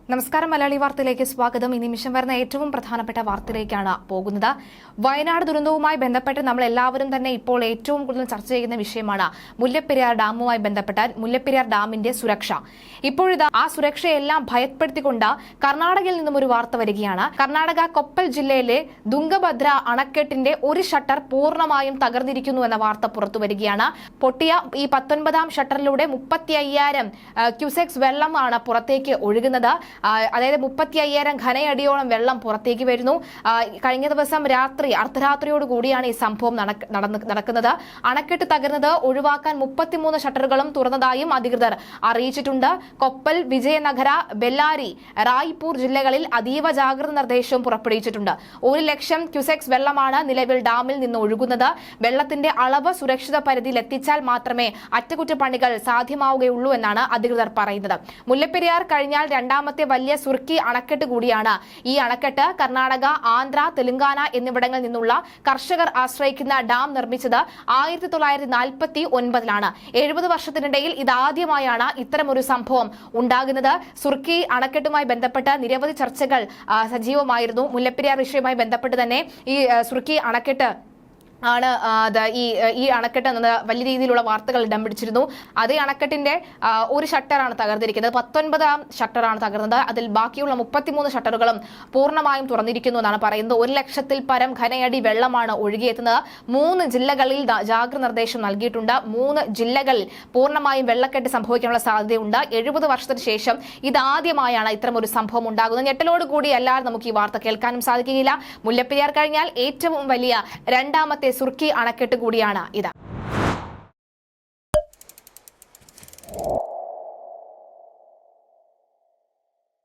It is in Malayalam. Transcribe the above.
നമസ്കാരം. മലയാളി വാർത്തയിലേക്ക് സ്വാഗതം. ഈ നിമിഷം വരുന്ന ഏറ്റവും പ്രധാനപ്പെട്ട വാർത്തയിലേക്കാണ് പോകുന്നത്. വയനാട് ദുരന്തവുമായി ബന്ധപ്പെട്ട് നമ്മൾ എല്ലാവരും തന്നെ ഇപ്പോൾ ഏറ്റവും കൂടുതൽ ചർച്ച ചെയ്യുന്ന വിഷയമാണ് മുല്ലപ്പെരിയാർ ഡാമുമായി ബന്ധപ്പെട്ട മുല്ലപ്പെരിയാർ ഡാമിന്റെ സുരക്ഷ. ഇപ്പോഴിതാ ആ സുരക്ഷയെല്ലാം ഭയപ്പെടുത്തിക്കൊണ്ട് കർണാടകയിൽ നിന്നും ഒരു വാർത്ത വരികയാണ്. കർണാടക കൊപ്പൽ ജില്ലയിലെ തുംഗഭദ്ര അണക്കെട്ടിന്റെ ഒരു ഷട്ടർ പൂർണ്ണമായും തകർന്നിരിക്കുന്നു എന്ന വാർത്ത പുറത്തു വരികയാണ്. പൊട്ടിയ ഈ 19ാം ഷട്ടറിലൂടെ 35,000 ക്യൂസെക്സ് വെള്ളമാണ് പുറത്തേക്ക് ഒഴുകുന്നത്. അതായത് 35,000 ഘനയടിയോളം വെള്ളം പുറത്തേക്ക് വരുന്നു. കഴിഞ്ഞ ദിവസം രാത്രി അർദ്ധരാത്രിയോട് കൂടിയാണ് ഈ സംഭവം നടക്കുന്നത്. അണക്കെട്ട് തകർന്നത് ഒഴിവാക്കാൻ 33 ഷട്ടറുകളും തുറന്നതായും അധികൃതർ അറിയിച്ചിട്ടുണ്ട്. കൊപ്പൽ, വിജയനഗര, ബെല്ലാരി, റായ്പൂർ ജില്ലകളിൽ അതീവ ജാഗ്രത നിർദ്ദേശവും പുറപ്പെടുവിച്ചിട്ടുണ്ട്. 1,00,000 ക്യൂസെക്സ് വെള്ളമാണ് നിലവിൽ ഡാമിൽ നിന്ന് ഒഴുകുന്നത്. വെള്ളത്തിന്റെ അളവ് സുരക്ഷിത പരിധിയിൽ എത്തിച്ചാൽ മാത്രമേ അറ്റകുറ്റപ്പണികൾ സാധ്യമാവുകയുള്ളൂ എന്നാണ് അധികൃതർ പറയുന്നത്. മുല്ലപ്പെരിയാർ കഴിഞ്ഞാൽ രണ്ടാമത്തെ വലിയ സുർക്കി അണക്കെട്ട് കൂടിയാണ് ഈ അണക്കെട്ട്. കർണാടക, ആന്ധ്ര, തെലങ്കാന എന്നിവിടങ്ങളിൽ നിന്നുള്ള കർഷകർ ആശ്രയിക്കുന്ന ഡാം നിർമ്മിച്ചത് 1949-ലാണ്. 70 വർഷത്തിനിടയിൽ ഇതാദ്യമായാണ് ഇത്തരമൊരു സംഭവം ഉണ്ടാകുന്നത്. സുർക്കി അണക്കെട്ടുമായി ബന്ധപ്പെട്ട് നിരവധി ചർച്ചകൾ സജീവമായിരുന്നു. മുല്ലപ്പെരിയാർ വിഷയവുമായി ബന്ധപ്പെട്ട് തന്നെ ഈ സുർക്കി അണക്കെട്ട് ആണ് ഈ അണക്കെട്ട് എന്നത് വലിയ രീതിയിലുള്ള വാർത്തകൾ ഇടം പിടിച്ചിരുന്നു. അതേ അണക്കെട്ടിന്റെ ഒരു ഷട്ടറാണ് തകർന്നിരിക്കുന്നത്. 19ാം ഷട്ടറാണ് തകർന്നത്. അതിൽ ബാക്കിയുള്ള 33 ഷട്ടറുകളും പൂർണ്ണമായും തുറന്നിരിക്കുന്നു എന്നാണ് പറയുന്നത്. 1,00,000-ൽ പരം ഘനയടി വെള്ളമാണ് ഒഴുകിയെത്തുന്നത്. 3 ജില്ലകളിൽ ജാഗ്രത നിർദ്ദേശം നൽകിയിട്ടുണ്ട്. 3 ജില്ലകളിൽ പൂർണ്ണമായും വെള്ളക്കെട്ട് സംഭവിക്കാനുള്ള സാധ്യതയുണ്ട്. 70 വർഷത്തിന് ശേഷം ഇതാദ്യമായാണ് ഇത്തരമൊരു സംഭവം ഉണ്ടാകുന്നത്. ഞെട്ടലോടുകൂടി അല്ലാതെ നമുക്ക് ഈ വാർത്ത കേൾക്കാനും സാധിക്കുകയില്ല. മുല്ലപ്പെരിയാർ കഴിഞ്ഞാൽ ഏറ്റവും വലിയ രണ്ടാമത്തെ സുർക്കി അണക്കെട്ട് കൂടിയാണ് ഇത്.